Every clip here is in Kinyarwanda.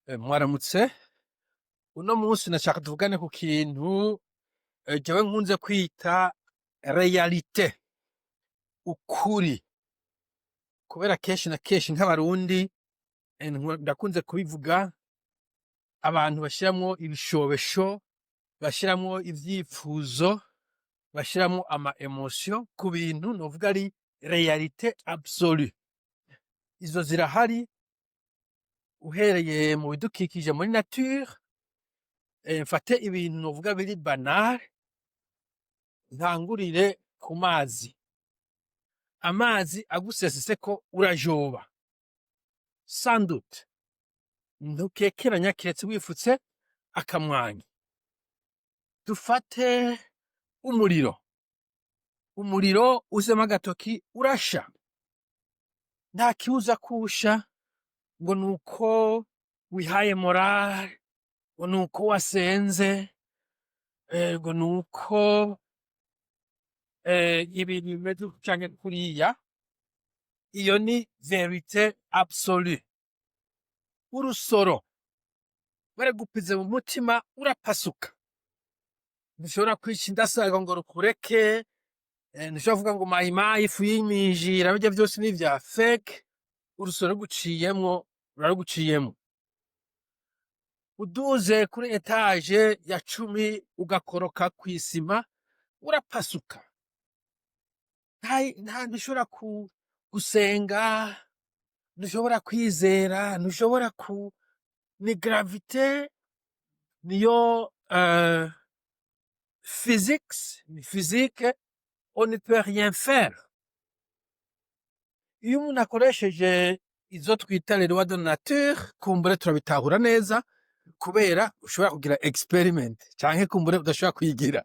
Mwaramutse. Uno munsi nashaka tuvugane ku kintu jewe nkunze kwita realite, ukuri. Kubera kenshi na kenshi nk'abarundi ndakunze kubivuga, abantu bashiramwo ibishobesho, bashiramwo ivyifuzo, bashiramwo ama emotion ku bintu novuga ari realite absolue. Izo zirahari uhereye mu bidukikije muri nature. Mfate ibintu novuga biri banal, ntangurire ku mazi. Amazi aguseseseko urajoba, sans doute. Ntukekeranya kiretse wifutse akamwanya. Dufate umuriro. Umuriro uzemo agatoki urasha. Nta kibuza kusha ngo nuko wihaye morale, ngo nuko wasenze, ngo nuko ibintu bimeze canke kuriya. Iyo ni verite absolue. Urusoro baragupize mu mutima urapasuka. Ntushobora kwica indasago ngo rukureke, ntushobora kuvuga ngo mayimayi ifu y'imijira, birya vyose ni vya fake. Urusoro ruguciyemwo ruraruguciyemwo. Uduze kuri etage ya 10 ugakoroka kw'isima urapasuka. Ntushobora gusenga, ntushobora kwizera, ntushobora ni gravite niyo physics, ni physique, on ne peut rien faire. Iyo umuntu akoresheje izo twita les lois de nature, kumbure turabitahura neza, kubera ushobora kugira experiment canke kumbure udashobora kwigira.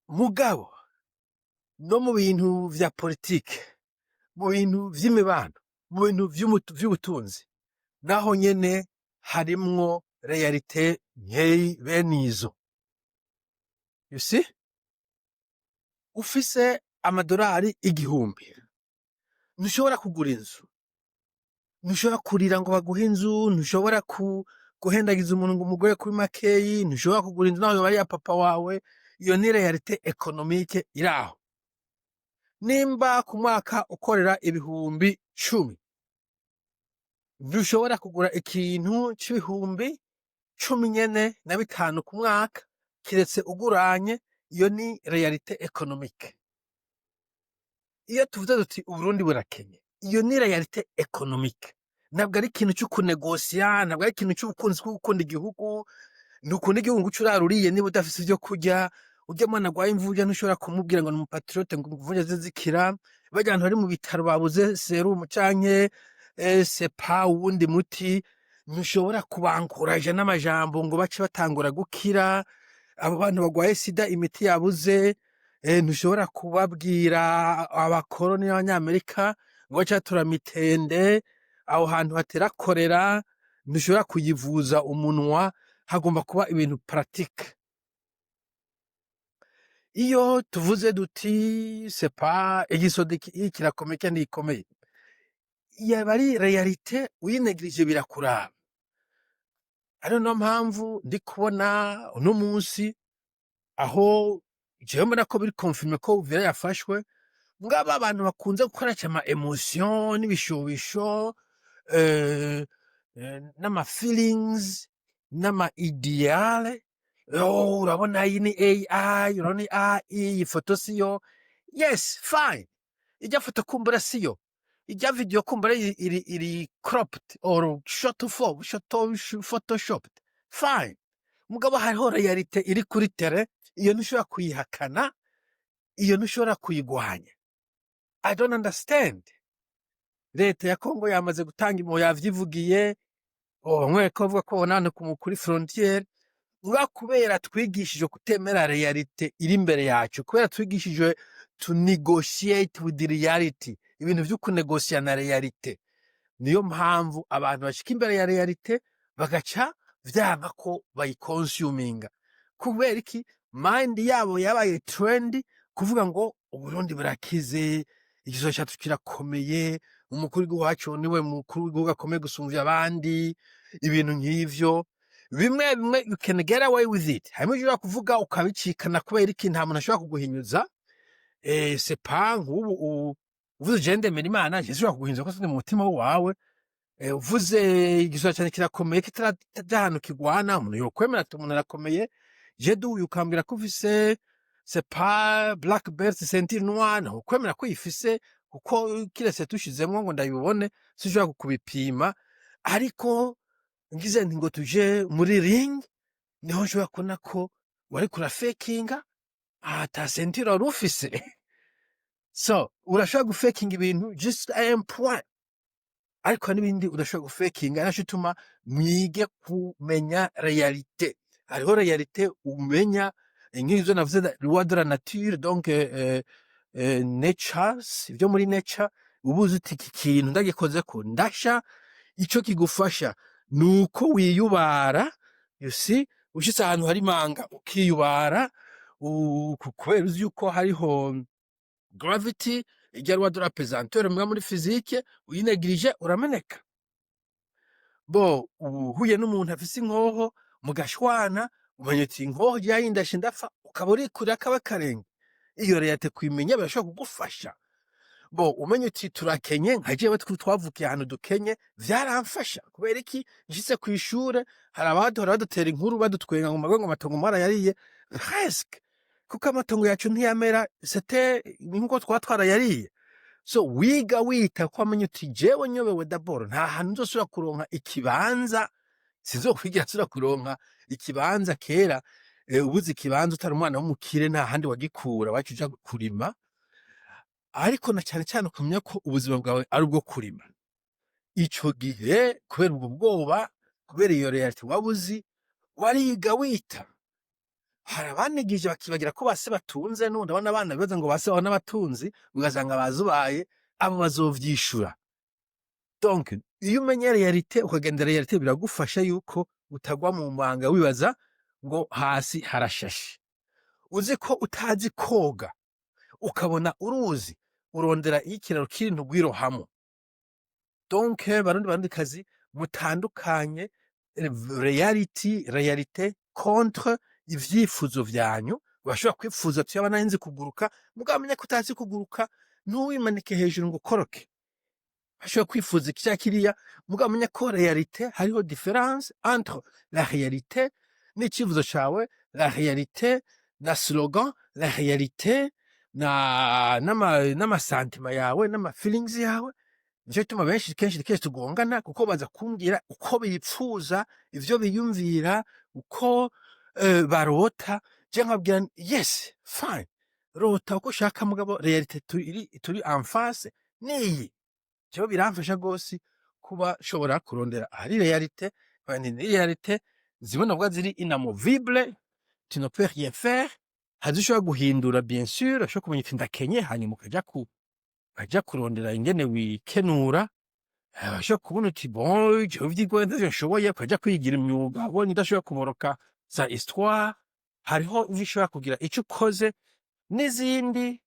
Mugabo no mu bintu vya politike, mu bintu vy'imibano, mu bintu vy'ubutunzi, naho nyene harimwo realite nkeyi bene izo. You see? Ufise amadolari 1000, ntushobora kugura inzu, ntushobora kurira ngo baguhe inzu, ntushobora guhendagiza umuntu ngo umugore kuri makeyi, ntushobora kugura inzu naho yoba ari iya papa wawe. Iyo ni realite economique iraho. Nimba ku mwaka ukorera 10,000, ntushobora kugura ikintu c'10,000 nyene na 5 ku mwaka kiretse uguranye. Iyo ni realite economique. Iyo tuvuze duti Uburundi burakenye, iyo ni realite economique. Ntabwo ari ikintu cyo kunegosia, ntabwo ari ikintu cy'ubukunzi bwo gukunda igihugu. Ntukunda igihugu ngo uraruriye niba udafise ivyo kurya. Urya mwana gwaye imvunja ntushobora kumubwira ngo ni umupatriote ngo imvunja zizikira. Bajya abantu bari mu bitaro babuze serumu canke sepa uwundi muti, ntushobora kubankuraje n'amajambo ngo bace batangura gukira. Abo bantu bagwaye sida imiti yabuze, ntushobora kubabwira abakoroni b'abanyamerika ngo bace batura mitende aho hantu hatera korera. Ntushobora kuyivuza umunwa. Hagomba kuba ibintu pratique. Iyo tuvuze duti sepa igisodiki kirakomeye kandi gikomeye, yaba ari realite uyinegirije birakuraba. Ariyo no mpamvu ndi kubona uno munsi aho jewe mbona ko biri confirme ko Uvira yafashwe, ngaba abantu bakunze gukora ama emotion n'ibishobisho, n'ama feelings n'ama ideale. Urabona iyi ni AI, urabona AI, iyi foto siyo. Yes, fine. Ijya foto kumbura siyo, ijya video kumbura iri cropped or photoshopped, fine. Mugabo hariho realite iri kuri tere. Iyo ntushobora kuyihakana, iyo ntushobora kuyigwanya. I don't understand. Leta ya Kongo yamaze gutanga imo yavyivugiye, bamwe ko bavuga ko bonane kuri frontiere. Nga kubera twigishije kutemera realite iri imbere yacu, kubera twigishije to negotiate with the reality, ibintu vyo kunegosia na realite. Niyo mpamvu abantu bashika imbere ya realite bagaca vyanga ko bayiconsuminga. Kubera iki? Mind yabo yabaye trend kuvuga ngo Uburundi burakize, igisozo cyacu kirakomeye, umukuru w'igihugu wacu niwe mukuru w'igihugu akomeye gusumvya abandi, ibintu nk'ivyo. Bimwe bimwe you can get away with it. Hanyuma ivyo ushobora kuvuga ukabicikana kubera iki nta muntu ashobora kuguhinyuza. C'est pas nk'ubu uvuze je ndemera Imana, je sinshobora kuguhinyuza kuko sindi mu mutima wawe. Uvuze igisura cyane kirakomeye kitaraja ahantu kigwana, umuntu yokwemera ati umuntu arakomeye. Je duhuye ukambwira ko ufise c'est pas black belt ceinture noire, ukwemera ko uyifise kuko kiretse tushizemwo ngo ndabibone sinshobora kubipima. Ariko ngize nti ngo tuje muri ring niho nshobora kubona ko wariko urafakinga ata ceinture wari ufise. So urashobora gufakinga ibintu just un point, ariko n'ibindi udashobora gufakinga. naco ituma mwige kumenya realite. Hariho realite umenya nk'ivyo navuze loi de la nature, donc natures, ivyo muri nature ubuze uti iki kintu ndagikozeko ndasha. Ico kigufasha nuko wiyubara, you see, ushitse ahantu hari imanga ukiyubara kubera uzi yuko hariho gravity, irya loi de la pesanteur mwa muri physique, uyinegirije urameneka. Bo uhuye n'umuntu afise inkoho mugashwana, umenya uti inkoho yayindashe ndapfa, ukaba urikura akaba karenga. Iyo realite kuyimenya birashobora kugufasha. Bo umenya uti turakenye, nka jewe twavukiye ahantu dukenye, vyaramfasha kubera iki nshitse kw'ishure hari abahora badutera inkuru badutwenga ngo amatongo mwarayariye. Presque, kuko amatongo yacu ntiyamera, c'était nkuko twarayariye. So wiga wita ko amenya uti jewe nyobewe d'abord nta hantu nzosubira kuronka ikibanza, sizokwigira nsubira kuronka ikibanza kera. Ubuze ikibanza utari umwana w'umukire nta handi wagikura, wacu uja kurima. Ariko na cyane cyane ukamenya ko ubuzima bwawe ari ubwo kurima. Ico gihe kubera ubwo bwoba, kubera iyo realite wabuzi, wariga wita. Hari abanegije bakibagira ko base batunze, n'ubundi abana abana bibaza ngo base baba n'abatunzi, ugasanga bazubaye abo bazovyishura. Donc iyo umenya realite ukagenda realite biragufasha yuko utagwa mu manga wibaza ngo hasi harashashe. Uzi ko utazi koga ukabona uruzi, urondera ikiraro kiri ntugwirohamo. Donc barundi kazi mutandukanye realite contre ivyifuzo vyanyu. Urashobora kwifuza ati yaba nzi kuguruka, mugamenya ko utazi kuguruka, ntuwimanike hejuru ngo ukoroke. Urashobora kwifuza iki kiriya, mugamenya ko realite hariho difference entre la realite n'icifuzo cawe, la realite na slogan, la realite n'amasantima yawe n'ama feelings yawe. Nico gituma benshi kenshi tugongana, kuko baza kumbwira uko bipfuza, ivyo biyumvira, uko barota. Je nkabwira yes fine, rota uko ushaka mugabo realite turi en face niyi. Cyo biramfasha gose kuba shobora kurondera ahari realite, kandi ni realite zibona bwa ziri inamovible, tu ne peux rien faire. Hazishobora guhindura bien sûr, ashobora kumenya iti ndakenye, hanyuma ukaja kurondera ingene wikenura. Ashobora kubona uti bon je vyigwa ndashoboye, ukaja kwigira imyuga, abonye udashobora kuboroka za histoire. Hariho nishobora kugira ico ukoze n'izindi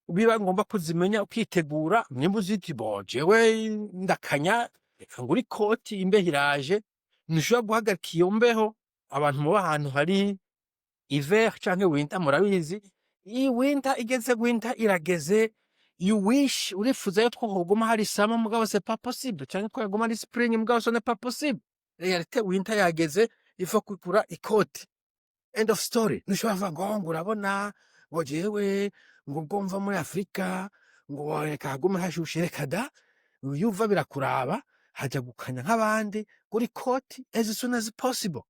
biba ngomba kuzimenya ukitegura. Nimba uziti bon jewe ndakanya, reka ngura ikoti imbeho iraje, ntushobora guhagarika iyo mbeho. Abantu muba ahantu hari hiver canke winter murabizi, iyi winter igeze, winter irageze, you wish urifuza yo twoguma hari summer mugabo c'est pas possible, canke ko yaguma ari spring mugabo ce n'est pas possible. Realite winter yageze, ifo kugura ikoti, end of story. Ntushobora kuvuga ngo urabona ngo jewe ngo ubwo mva muri Afrika ngo reka hagume hashushe, reka da, yuva birakuraba, haja gukanya nk'abandi, gura ikoti as soon as possible.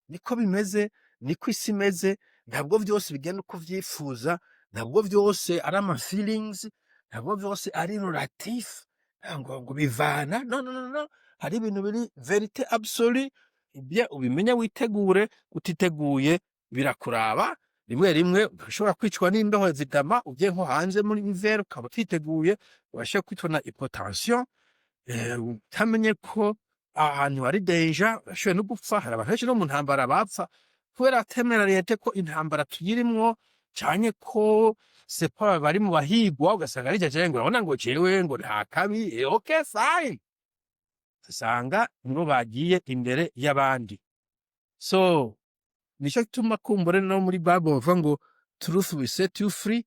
Niko bimeze, niko isi imeze. Ntabwo vyose bigenda uko vyifuza, ntabwo vyose ari ama feelings, ntabwo vyose ari relatif ngo bivana. No, hari ibintu biri verite absolue. Ibyo ubimenya witegure, utiteguye birakuraba. Rimwe ushobora kwicwa n'imbeho zidama, ugiye nko hanze muri hiver ukaba utiteguye, urashobora kwicwa na hypotension, utamenye ko ahantu hari danger, urashobora no gupfa. Hari abantu benshi no mu ntambara bapfa kubera atemera realite ko intambara tuyirimwo canke ko sepa bari mu bahigwa ugasanga ari jeje ngo urabona ngo jewe ngo nta kabi okay fine, usanga nibo bagiye imbere y'abandi. So nico gituma kumbure no muri Bible bavuga ngo truth will set you free,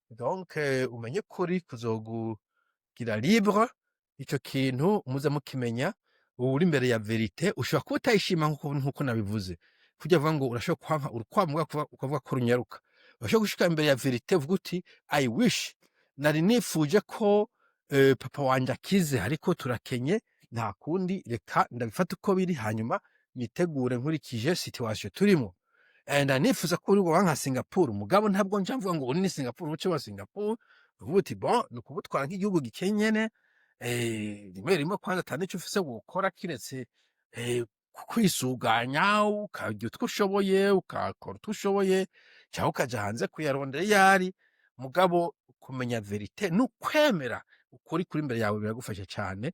donc umenye ukuri kuzogugira libre. Ico kintu muze mukimenya, uri imbere ya verite ushobora kuba utayishima nkuko nabivuze, kurya vuga ngo urashobora kwanka urukwamu ukavuga ko runyaruka, urashobora gushika imbere ya verite uvuga uti I wish nari nifuje ko papa wanje akize ariko turakenye nta kundi, reka ndabifata uko biri hanyuma nitegure nkurikije situation turimo. Nifuza ko uri nka Singapore, mugabo ntabwo nja mvuga ngo uri ni Singapore uce wa Singapore, uvuga uti bon ni ukubutwara nk'igihugu gikenyene, rimwe rimwe kwanza ata nico ufise wokora kiretse kwisuganya ukarya utwo ushoboye ukakora utwo ushoboye canke ukaja hanze kuyarondera iyo ari, mugabo kumenya verite n'ukwemera ukuri kuri imbere yawe biragufasha cane,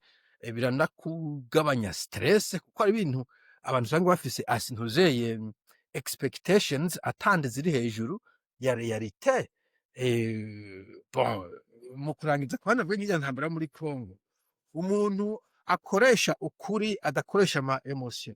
biranakugabanya stress kuko hari ibintu abantu usanga bafise ntuzeye expectations atande ziri hejuru ya realite. Bon mu kurangiza kubana bwe nk'ijya ntambara muri Congo, umuntu akoresha ukuri adakoresha ama emotion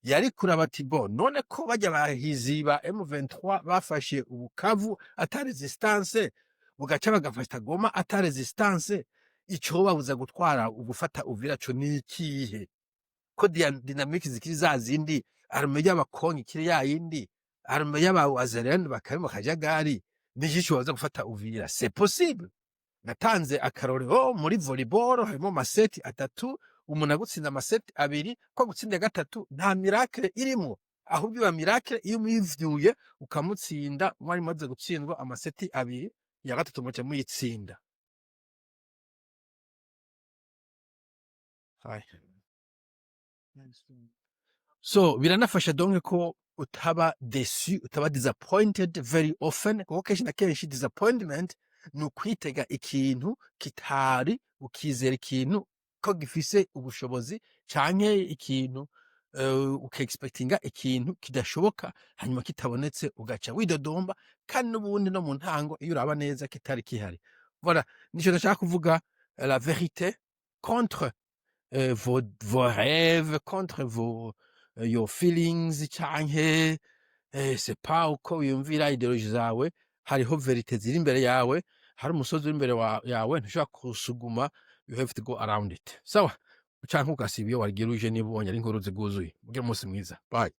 yari kuraba ati bon none ko bajya bahizi ba M23 bafashe Ubukavu ata resistance, bugaca bagafata Goma ata resistance, ico babuza gutwara ugufata Uvira co nikihe? Ko dynamique zikiri za zindi, arme y'abakonyi kiri ya yindi, arme y'abawazerende bakari mu kajagari, n'igico baza gufata Uvira? C'est possible. Natanze akarorero muri volleyball harimo maseti atatu, umuntu agutsinda amaseti abiri, ko gutsinda gatatu nta miracle irimo, ahubwo iba miracle iyo umwivyuye ukamutsinda mwari maze gutsindwa amaseti abiri, ya gatatu muce muyitsinda. So biranafasha donc ko utaba déçu, utaba disappointed very often, kuko kenshi na kenshi disappointment ni ukwitega ikintu kitari, ukizera ikintu ko gifise ubushobozi canke ikintu ukaexpectinga ikintu kidashoboka, hanyuma kitabonetse ugaca widodomba, kandi n'ubundi no mu ntango iyo uraba neza kitari kihari. Voilà, nico ndashaka kuvuga, la vérité contre vos rêves, contre your feelings canke c'est pas uko wiyumvira ideologie zawe. Hariho verite ziri imbere yawe, hari umusozi uri imbere yawe ntushobora kusuguma, you have to go around it. Sawa, canke ugasiba iyo wagiye uje niba ubonye ari inkuru ziguzuye. Mugire umunsi mwiza, bye.